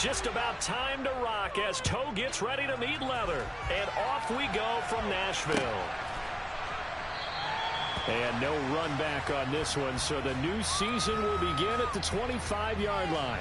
Just about time to rock as toe gets ready to meet leather. And off we go from Nashville. And no run back on this one, so the new season will begin at the 25-yard line.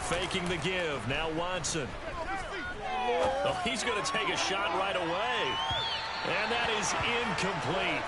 Faking the give. Now Watson. Oh, he's going to take a shot right away. And that is incomplete.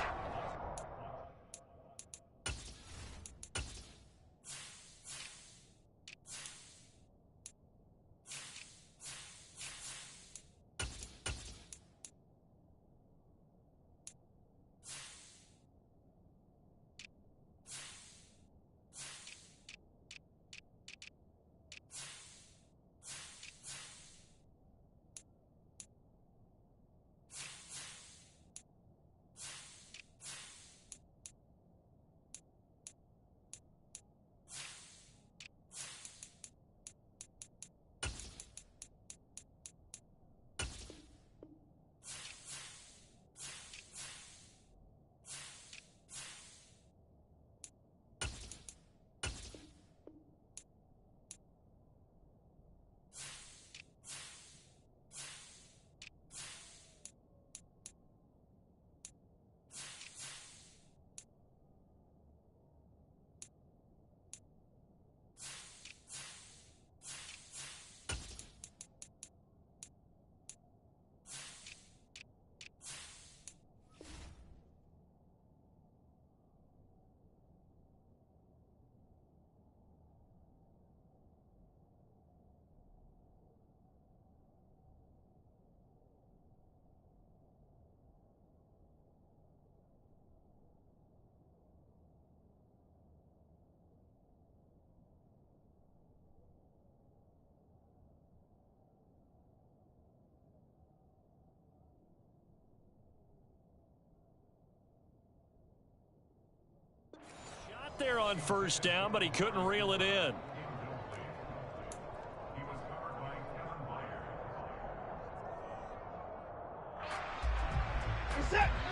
There on first down, but he couldn't reel it in.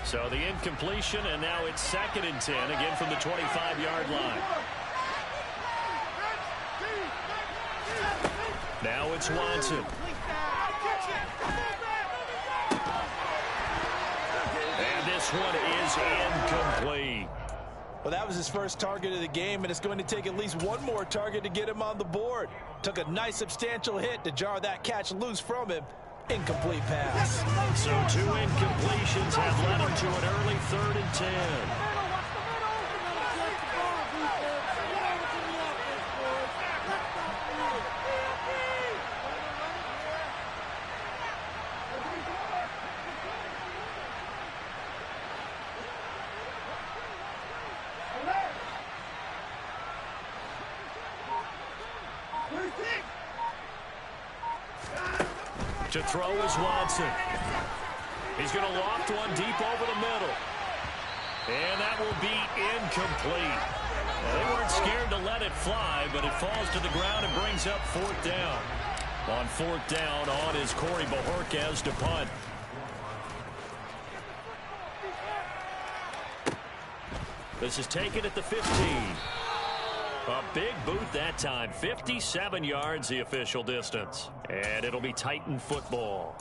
So the incompletion, and now it's 2nd and 10, again from the 25-yard line. Now it's Watson. And this one is incomplete. Well, that was his first target of the game, and it's going to take at least one more target to get him on the board. Took a nice substantial hit to jar that catch loose from him. Incomplete pass. So 2 incompletions have led him to an early 3rd and 10. To throw is Watson. He's going to loft one deep over the middle. And that will be incomplete. Well, they weren't scared to let it fly, but it falls to the ground and brings up 4th down. On 4th down, on is Corey Bojorquez to punt. This is taken at the 15. A big boot that time. 57 yards the official distance. And it'll be Titan football.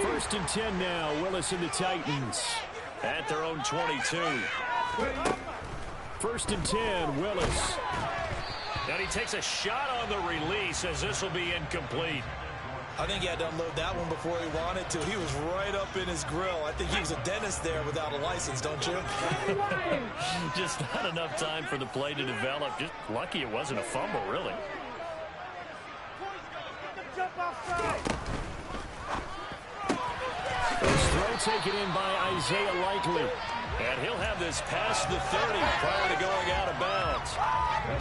First and 10 now. Willis and the Titans at their own 22. First and 10, Willis. And he takes a shot on the release as this will be incomplete. I think he had to unload that one before he wanted to. He was right up in his grill. I think he was a dentist there without a license, don't you? Just not enough time for the play to develop. Just lucky it wasn't a fumble, really. First throw taken in by Isaiah Likely. And he'll have this past the 30 prior to going out of bounds.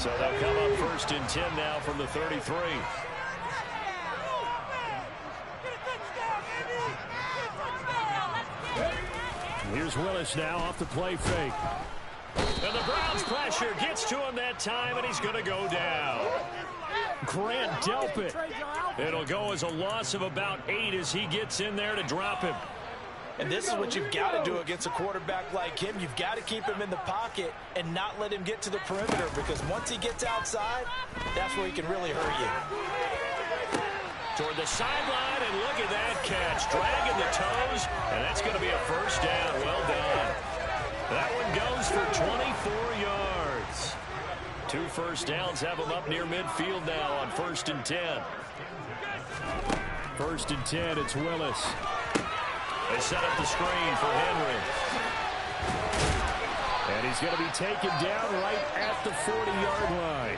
So they'll come up first and 10 now from the 33. Here's Willis now off the play fake. And the Browns pressure gets to him that time, and he's going to go down. Grant Delpit. It'll go as a loss of about 8 as he gets in there to drop him. And this is what you've got to do against a quarterback like him. You've got to keep him in the pocket and not let him get to the perimeter, because once he gets outside, that's where he can really hurt you. Toward the sideline, and look at that catch. Dragging the toes, and that's going to be a first down. Well done. That one goes for 24 yards. 2 first downs have him up near midfield now on 1st and 10. 1st and 10, it's Willis. They set up the screen for Henry. And he's going to be taken down right at the 40-yard line.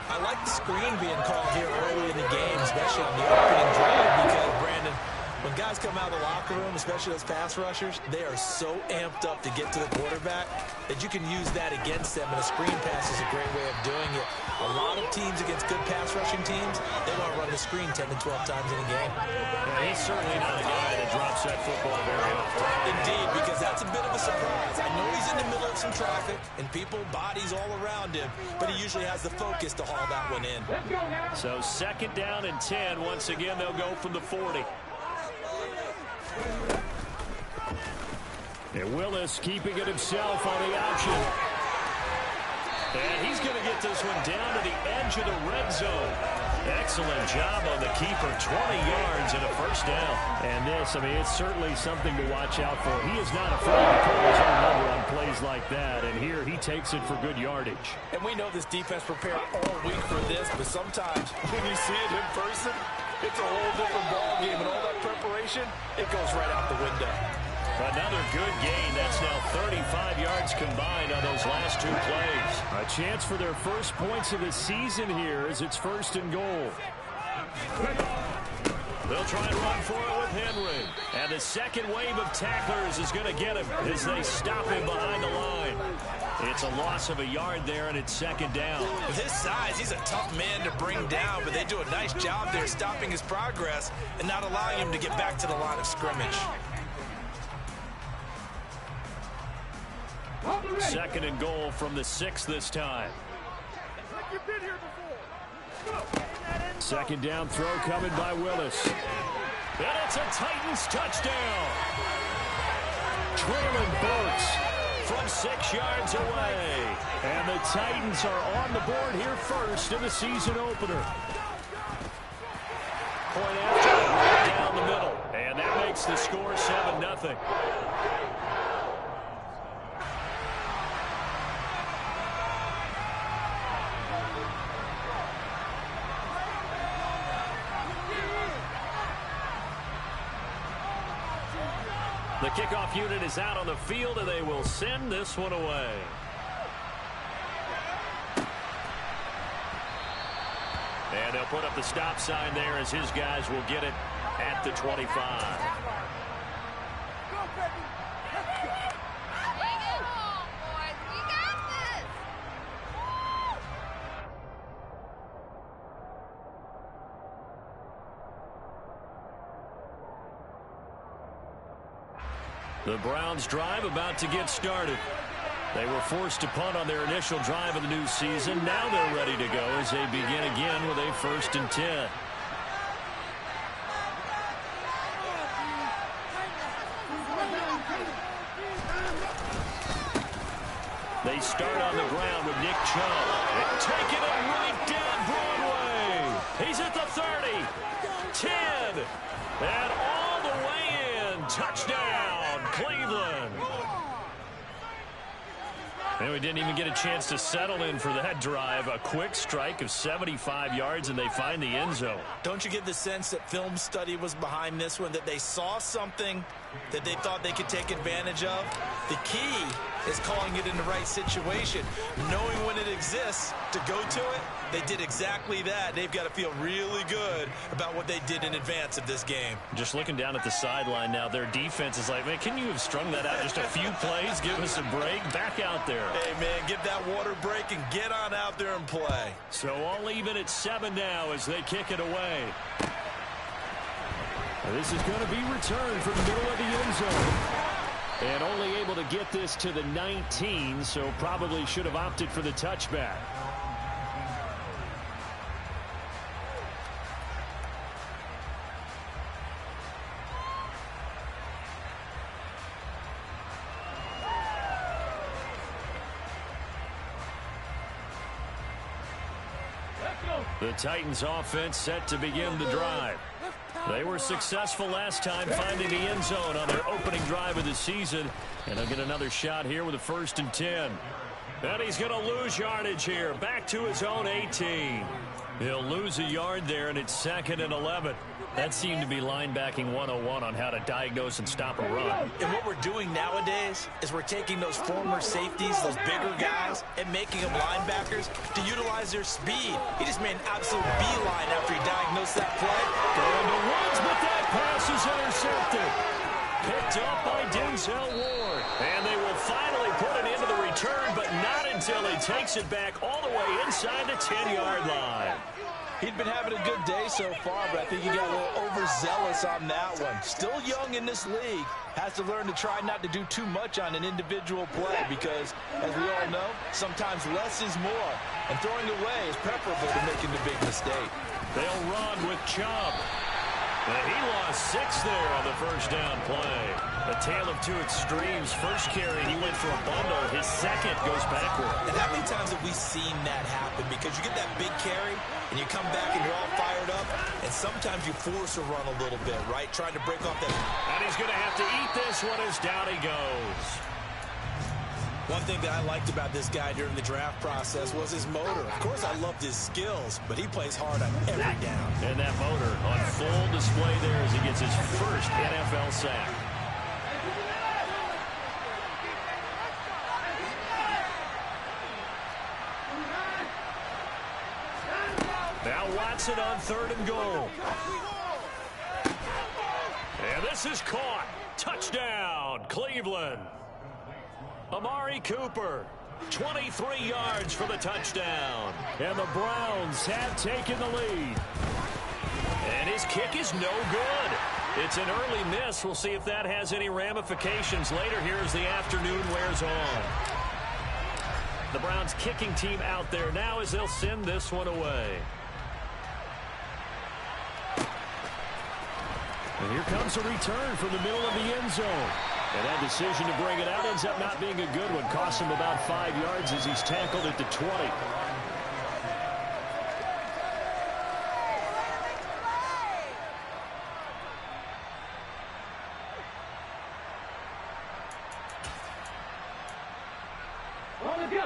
I like the screen being called here early in the game, especially on the opening drive, because, Brandon, when guys come out of the locker room, especially those pass rushers, they are so amped up to get to the quarterback that you can use that against them, and a screen pass is a great way of doing it. A lot of teams against good pass rushing teams, they want to run the screen 10 to 12 times in a game. Yeah, he's certainly not a guy that drops that football very often. Indeed, because that's a bit of a surprise. I know he's in the middle of some traffic and people, bodies all around him, but he usually has the focus to haul that one in. So 2nd down and 10. Once again, they'll go from the 40. And Willis keeping it himself on the option. And he's going to get this one down to the edge of the red zone. Excellent job on the keeper. 20 yards and a first down. And this, I mean, it's certainly something to watch out for. He is not afraid to pull his own number on plays like that. And here he takes it for good yardage. And we know this defense prepared all week for this, but sometimes when you see it in person, it's a whole different ball game, and all that preparation, it goes right out the window. Another good gain. That's now 35 yards combined on those last 2 plays. A chance for their first points of the season here as it's 1st and goal. They'll try and run for it with Henry. And the second wave of tacklers is going to get him as they stop him behind the line. It's a loss of a yard there, and it's 2nd down. With his size, he's a tough man to bring down, but they do a nice job there stopping his progress and not allowing him to get back to the line of scrimmage. 2nd and goal from the 6 this time. 2nd down throw coming by Willis. And it's a Titans touchdown. Traylon Burks from 6 yards away. And the Titans are on the board here first in the season opener. Point after right down the middle. And that makes the score 7-0. The kickoff unit is out on the field, and they will send this one away. And they'll put up the stop sign there as his guys will get it at the 25. The Browns drive about to get started. They were forced to punt on their initial drive of the new season. Now they're ready to go as they begin again with a 1st and 10. They start on the ground with Nick Chubb. Taking it right down Broadway. He's at the 30, 10, and all the way in. Touchdown, Cleveland. And we didn't even get a chance to settle in for that drive. A quick strike of 75 yards, and they find the end zone. Don't you get the sense that film study was behind this one, that they saw something that they thought they could take advantage of? The key is calling it in the right situation, knowing when it exists to go to it. They did exactly that. They've got to feel really good about what they did in advance of this game. Just looking down at the sideline now, their defense is like, man, can you have strung that out just a few plays? Give us a break. Back out there. Hey, man, give that water break and get on out there and play. So all even at 7 now as they kick it away. This is going to be returned from the middle of the end zone. And only able to get this to the 19, so probably should have opted for the touchback. The Titans offense set to begin the drive. They were successful last time finding the end zone on their opening drive of the season. And they'll get another shot here with a 1st and 10. And he's going to lose yardage here. Back to his own 18. He'll lose a yard there, and it's 2nd and 11. That seemed to be linebacking 101 on how to diagnose and stop a run. And what we're doing nowadays is we're taking those former safeties, those bigger guys, and making them linebackers to utilize their speed. He just made an absolute beeline after he diagnosed that play. Going to Woods, but that pass is intercepted. Picked up by Denzel Ward. And they will finally put it into the return, but not until he takes it back all the way inside the 10-yard line. He'd been having a good day so far, but I think he got a little overzealous on that one. Still young in this league. Has to learn to try not to do too much on an individual play because, as we all know, sometimes less is more. And throwing away is preferable to making the big mistake. They'll run with Chubb. And he lost 6 there on the 1st down play. A tale of two extremes. First carry, he went for a bundle. His second goes backward. And how many times have we seen that happen? Because you get that big carry, and you come back and you're all fired up, and sometimes you force a run a little bit, right? Trying to break off that. And he's going to have to eat this one as down he goes. One thing that I liked about this guy during the draft process was his motor. Of course, I loved his skills, but he plays hard on every down. And that motor on full display there as he gets his first NFL sack. Now Watson on 3rd and goal. And this is caught. Touchdown, Cleveland. Amari Cooper, 23 yards for the touchdown. And the Browns have taken the lead. And his kick is no good. It's an early miss. We'll see if that has any ramifications later here as the afternoon wears on. The Browns kicking team out there now as they'll send this one away. And here comes a return from the middle of the end zone. And that decision to bring it out ends up not being a good one. Costs him about 5 yards as he's tackled at the 20.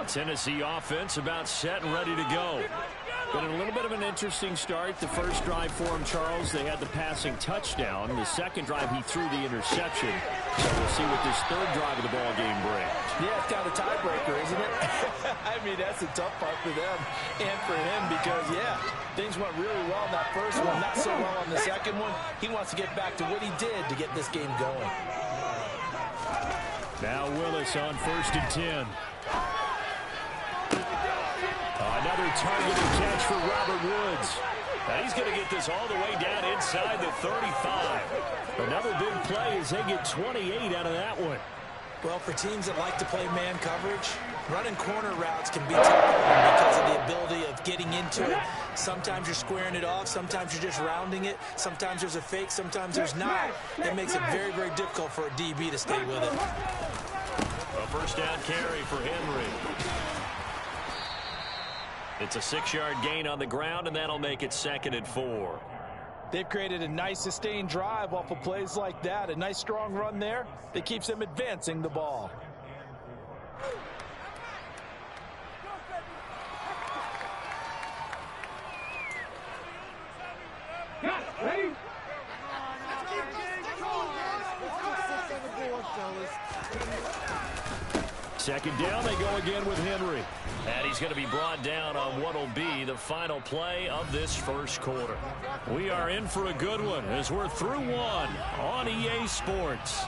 Tennessee offense about set and ready to go. But in a little bit of an interesting start. The first drive for him, Charles, they had the passing touchdown. The second drive, he threw the interception. So we'll see what this third drive of the ball game brings. Yeah, it's kind of a tiebreaker, isn't it? I mean, that's the tough part for them and for him because, yeah, things went really well in that first one, not so well on the second one. He wants to get back to what he did to get this game going. Now Willis on 1st and 10. Another targeted catch for Robert Woods. Now he's going to get this all the way down inside the 35. Another big play as they get 28 out of that one. Well, for teams that like to play man coverage, running corner routes can be tough because of the ability of getting into it. Sometimes you're squaring it off. Sometimes you're just rounding it. Sometimes there's a fake. Sometimes there's not. It makes it very, very difficult for a DB to stay with it. A first down carry for Henry. It's a 6-yard gain on the ground, and that'll make it 2nd and 4. They've created a nice sustained drive off of plays like that. A nice strong run there that keeps them advancing the ball. Second down, they go again with Henry. And he's going to be brought down on what will be the final play of this first quarter. We are in for a good one as we're through one on EA Sports.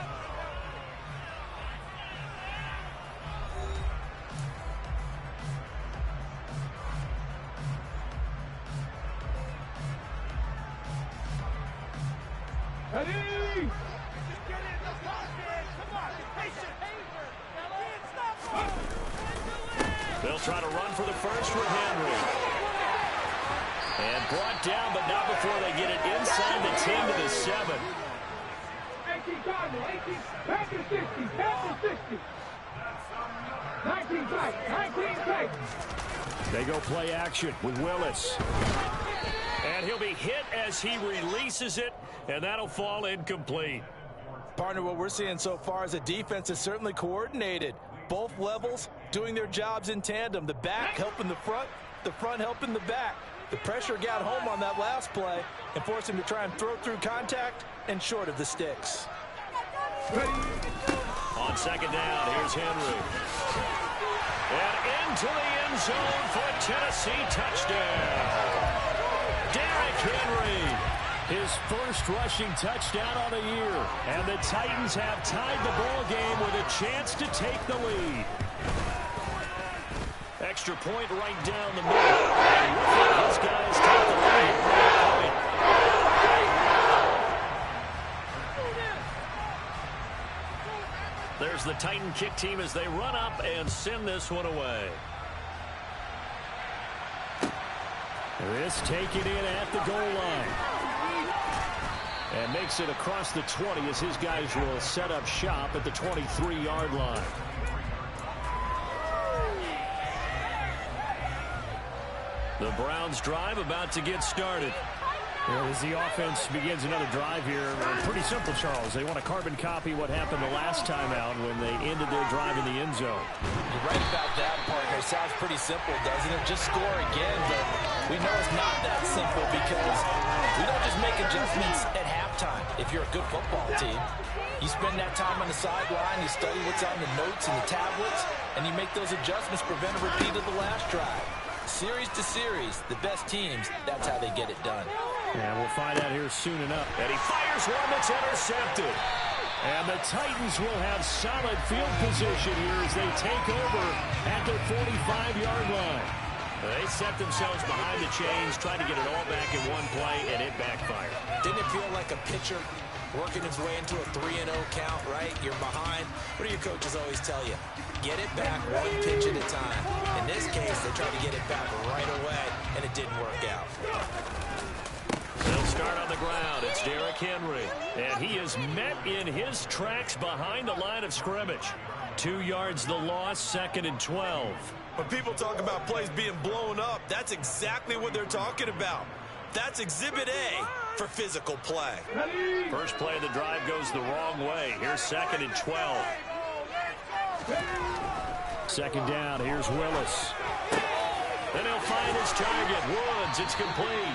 Ready? They'll try to run for the first with Henry. And brought down, but not before they get it inside the 10 to the 7. 18 Cardinals, 18, back to 60, back to 60. 19 Titans, 19 Titans. They go play action with Willis. And he'll be hit as he releases it, and that'll fall incomplete. Partner, what we're seeing so far is a defense is certainly coordinated. Both levels doing their jobs in tandem. The back helping the front helping the back. The pressure got home on that last play and forced him to try and throw through contact and short of the sticks. On second down, here's Henry. And into the end zone for a Tennessee touchdown. Derrick Henry, his first rushing touchdown on the year. And the Titans have tied the ball game with a chance to take the lead. Extra point right down the middle. And these guys take the lead. There's the Titan kick team as they run up and send this one away. This taken in at the goal line. And makes it across the 20 as his guys will set up shop at the 23-yard line. The Browns drive about to get started. As the offense begins another drive here, pretty simple, Charles. They want to carbon copy what happened the last time out when they ended their drive in the end zone. You're right about that, partner. Sounds pretty simple, doesn't it? Just score again, but we know it's not that simple because we don't just make adjustments at halftime. If you're a good football team, you spend that time on the sideline, you study what's on the notes and the tablets, and you make those adjustments, prevent a repeat of the last drive. Series to series, the best teams, that's how they get it done. And we'll find out here soon enough. And he fires one that's intercepted. And the Titans will have solid field position here as they take over at their 45-yard line. They set themselves behind the chains, trying to get it all back in one play, and it backfired. Didn't it feel like a pitcher working his way into a 3-0 count, right? You're behind. What do your coaches always tell you? Get it back one pitch at a time. In this case, they tried to get it back right away, and it didn't work out. They'll start on the ground. It's Derrick Henry. And he is met in his tracks behind the line of scrimmage. 2 yards the loss, 2nd and 12. When people talk about plays being blown up, that's exactly what they're talking about. That's Exhibit A for physical play. First play of the drive goes the wrong way. Here's 2nd and 12. Second down, here's Willis. Then he'll find his target, Woods. It's complete.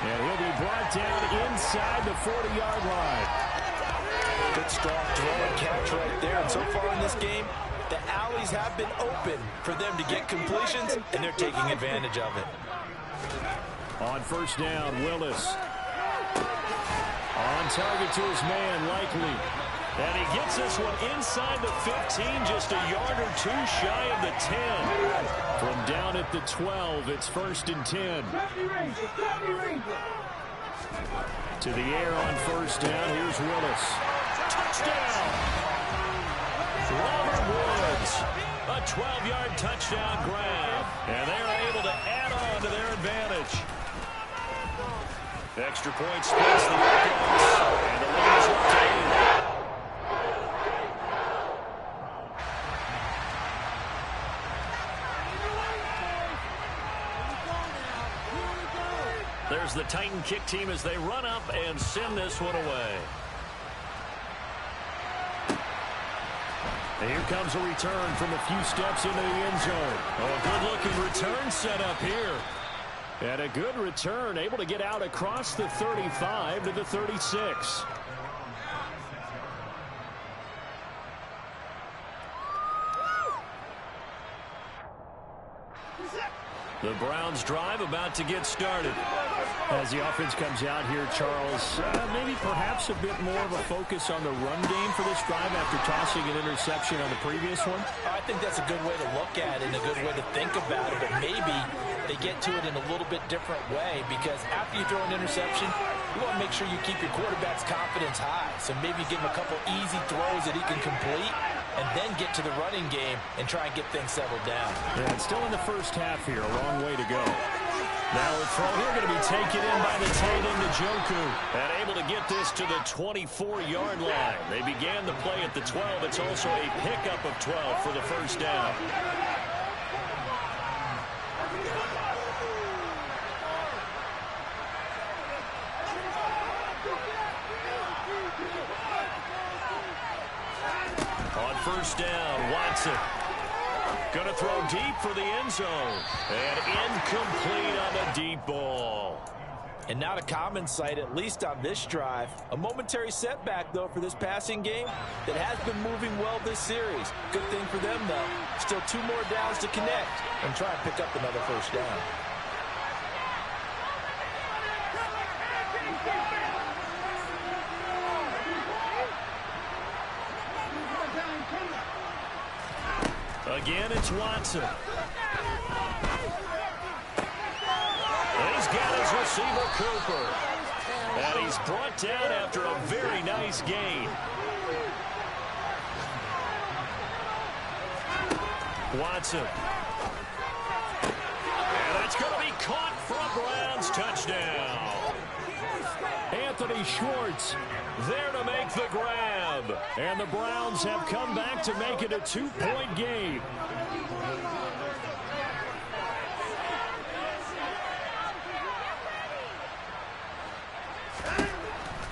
And he'll be brought down inside the 40-yard line. Good strong throw and catch right there. And so far in this game, the alleys have been open for them to get completions, and they're taking advantage of it. On first down, Willis. On target to his man, Likely. And he gets this one inside the 15, just a yard or two shy of the 10. From down at the 12, it's 1st and 10. To the air on first down, here's Willis. Touchdown! Robert Woods, a 12-yard touchdown grab. And they're able to add on to their advantage. Extra point splits the offense, and the lead is up to 8. There's the Titan kick team as they run up and send this one away. And here comes a return from a few steps into the end zone. Oh, a good-looking return set up here. And a good return, able to get out across the 35 to the 36. The Browns drive about to get started. As the offense comes out here, Charles, maybe perhaps a bit more of a focus on the run game for this drive after tossing an interception on the previous one? I think that's a good way to look at it and a good way to think about it, but maybe they get to it in a little bit different way, because after you throw an interception, you want to make sure you keep your quarterback's confidence high. So maybe give him a couple easy throws that he can complete and then get to the running game and try and get things settled down. Yeah, it's still in the first half here. A long way to go. Now a throw here going to be taken in by the tight end, Njoku. And able to get this to the 24-yard line. They began the play at the 12. It's also a pickup of 12 for the first down. On first down, Watson. Going to throw deep for the end zone. And incomplete on the deep ball. And not a common sight, at least on this drive. A momentary setback, though, for this passing game that has been moving well this series. Good thing for them, though. Still 2 more downs to connect and try and pick up another first down. Again, it's Watson. He's got his receiver, Cooper. And he's brought down after a very nice gain. Watson. And that's going to be caught for a Browns touchdown. Anthony Schwartz there to make the grab. And the Browns have come back to make it a 2-point game.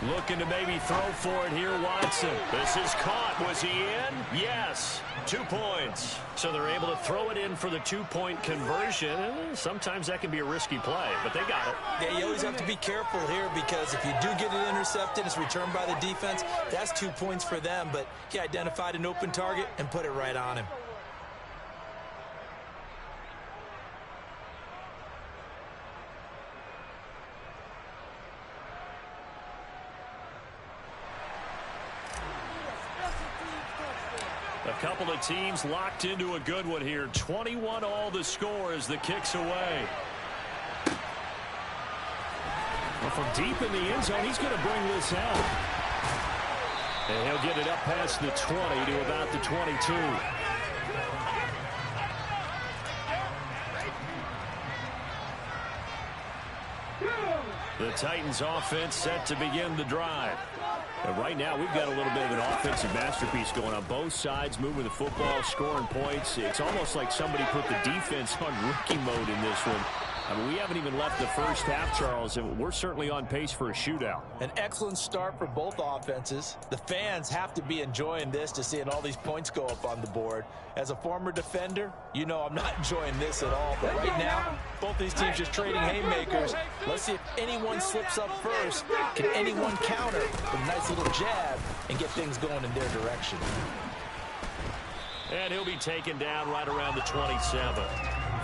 Looking to maybe throw for it here, Watson. This is caught. Was he in? Yes. 2 points. So they're able to throw it in for the 2-point conversion. Sometimes that can be a risky play, but they got it. Yeah, you always have to be careful here, because if you do get it intercepted, it's returned by the defense. That's 2 points for them, but he identified an open target and put it right on him. A couple of teams locked into a good one here. 21 all the score as the kick's away. Well, from deep in the end zone, he's going to bring this out. And he'll get it up past the 20 to about the 22. The Titans offense set to begin the drive. And right now, we've got a little bit of an offensive masterpiece going on both sides, moving the football, scoring points. It's almost like somebody put the defense on rookie mode in this one. I mean, we haven't even left the first half, Charles, and we're certainly on pace for a shootout. An excellent start for both offenses. The fans have to be enjoying this to seeing all these points go up on the board. As a former defender, you know I'm not enjoying this at all. But right now, both these teams just trading haymakers. Let's see if anyone slips up first. Can anyone counter with a nice little jab and get things going in their direction? And he'll be taken down right around the 27.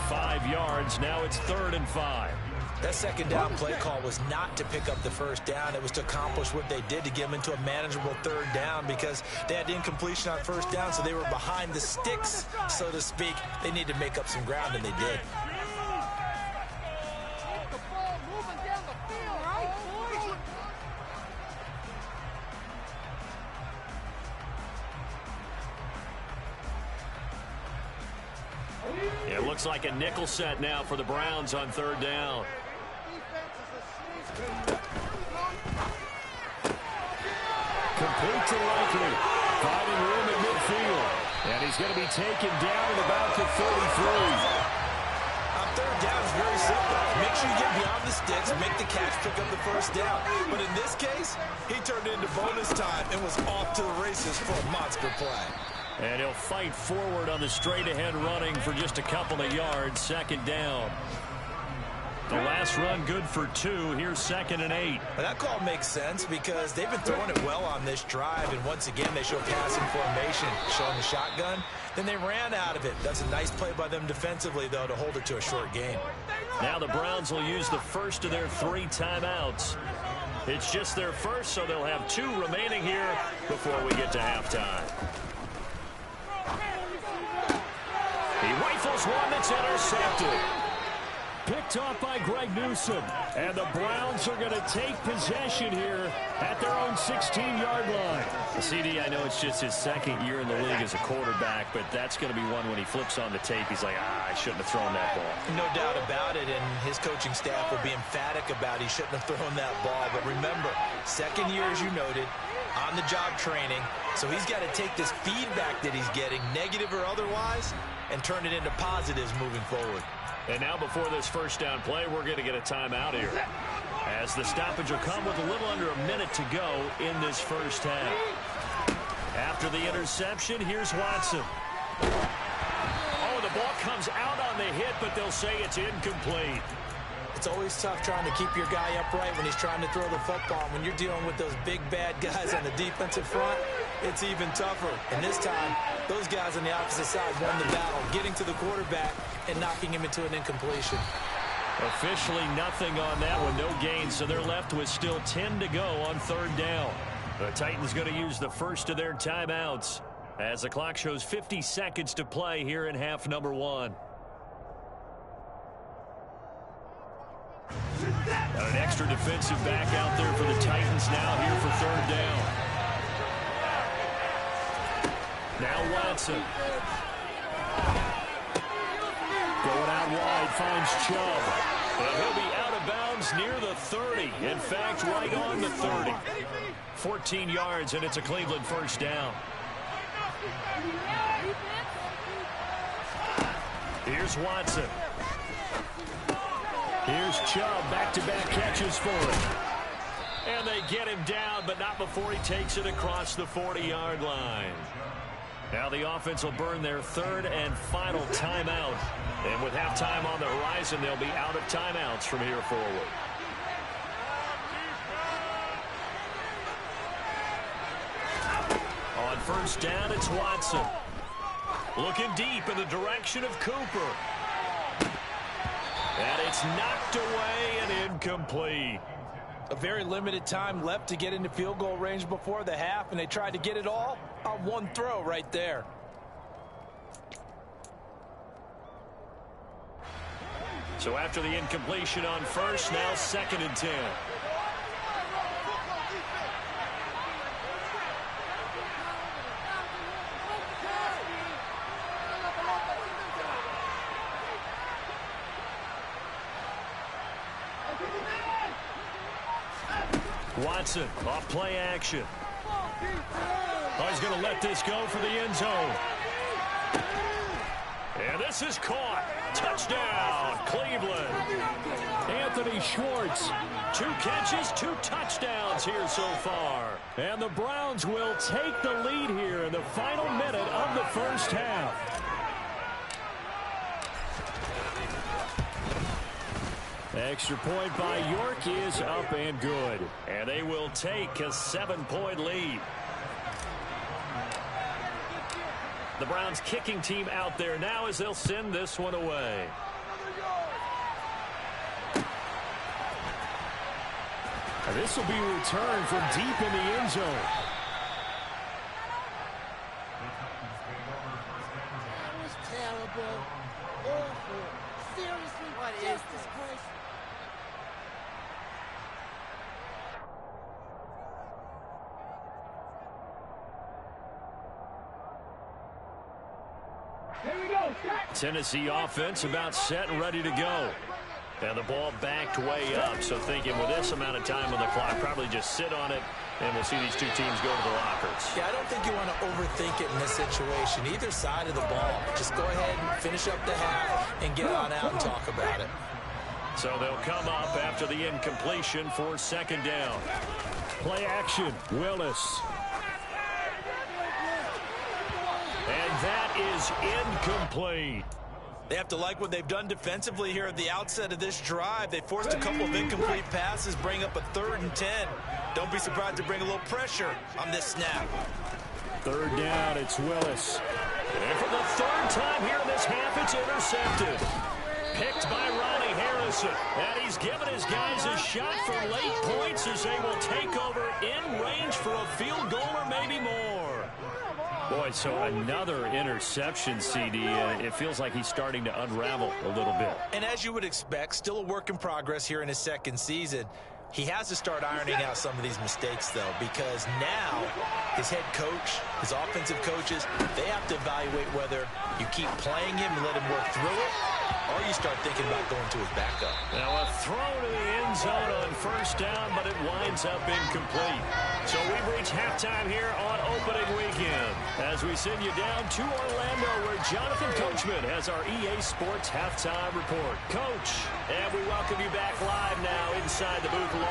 5 yards. Now it's 3rd and 5. That second down play call was not to pick up the first down. It was to accomplish what they did, to get them into a manageable 3rd down, because they had incompletion on first down, so they were behind the sticks, so to speak. They need to make up some ground, and they did. It looks like a nickel set now for the Browns on 3rd down. Complete to Likely. Finding room at midfield. And he's going to be taken down at about the 33. On 3rd down, it's very simple. Make sure you get beyond the sticks, make the catch, pick up the first down. But in this case, he turned it into bonus time and was off to the races for a monster play. And he'll fight forward on the straight-ahead running for just a couple of yards. 2nd down. The last pass run good for 2. Here's 2nd and 8. Well, that call makes sense because they've been throwing it well on this drive, and once again they show passing formation, showing the shotgun. Then they ran out of it. That's a nice play by them defensively, though, to hold it to a short gain. Now the Browns will use the first of their 3 timeouts. It's just their first, so they'll have 2 remaining here before we get to halftime. He rifles one that's intercepted. Picked off by Greg Newsome. And the Browns are going to take possession here at their own 16-yard line. CD, I know it's just his 2nd year in the league as a quarterback, but that's going to be one when he flips on the tape. He's like, I shouldn't have thrown that ball. No doubt about it, and his coaching staff will be emphatic about he shouldn't have thrown that ball. But remember, 2nd year, as you noted, on-the-job training. So he's got to take this feedback that he's getting, negative or otherwise, and turn it into positives moving forward. And now before this first down play, we're going to get a timeout here, as the stoppage will come with a little under a minute to go in this first half. After the interception, here's Watson. Oh, the ball comes out on the hit, but they'll say it's incomplete. It's always tough trying to keep your guy upright when he's trying to throw the football. When you're dealing with those big, bad guys on the defensive front, it's even tougher. And this time, those guys on the opposite side won the battle, getting to the quarterback and knocking him into an incompletion. Officially nothing on that one, no gain, so they're left with still 10 to go on 3rd down. The Titans going to use the first of their timeouts as the clock shows 50 seconds to play here in half number 1. Got an extra defensive back out there for the Titans now here for 3rd down. Now Watson. Going out wide, finds Chubb. And he'll be out of bounds near the 30. In fact, right on the 30. 14 yards, and it's a Cleveland first down. Here's Watson. Here's Chubb, back-to-back catches for him. And they get him down, but not before he takes it across the 40-yard line. Now the offense will burn their 3rd and final timeout. And with halftime on the horizon, they'll be out of timeouts from here forward. On first down, it's Watson. Looking deep in the direction of Cooper. And it's knocked away and incomplete. A very limited time left to get into field goal range before the half, and they tried to get it all on one throw right there. So after the incompletion on first, now 2nd and 10. Watson off play action. Oh, he's going to let this go for the end zone. And this is caught. Touchdown, Cleveland. Anthony Schwartz. 2 catches, 2 touchdowns here so far. And the Browns will take the lead here in the final minute of the first half. Extra point by York is up and good. And they will take a 7-point lead. The Browns kicking team out there now as they'll send this one away. And this will be returned from deep in the end zone. That was terrible. Awful. Seriously, what is this place? Tennessee offense about set and ready to go. And the ball backed way up, so thinking with this amount of time on the clock, probably just sit on it, and we'll see these two teams go to the lockers. Yeah, I don't think you want to overthink it in this situation. Either side of the ball. Just go ahead and finish up the half and get on out and talk about it. So they'll come up after the incompletion for 2nd down. Play action, Willis. And that is incomplete. They have to like what they've done defensively here at the outset of this drive. They forced a couple of incomplete passes, bring up a 3rd and 10. Don't be surprised to bring a little pressure on this snap. 3rd down, it's Willis. And for the 3rd time here in this half, it's intercepted. Picked by Ronnie Harrison. And he's given his guys a shot for late points as they will take over in range for a field goal or maybe more. Boy, so another interception, CD. It feels like he's starting to unravel a little bit. And as you would expect, still a work in progress here in his 2nd season. He has to start ironing out some of these mistakes, though, because now his head coach, his offensive coaches, they have to evaluate whether you keep playing him and let him work through it, or you start thinking about going to his backup. Now a throw to the end zone on 1st down, but it winds up incomplete. So we've reached halftime here on opening weekend as we send you down to Orlando where Jonathan Coachman has our EA Sports halftime report. Coach, and we welcome you back live now inside the booth along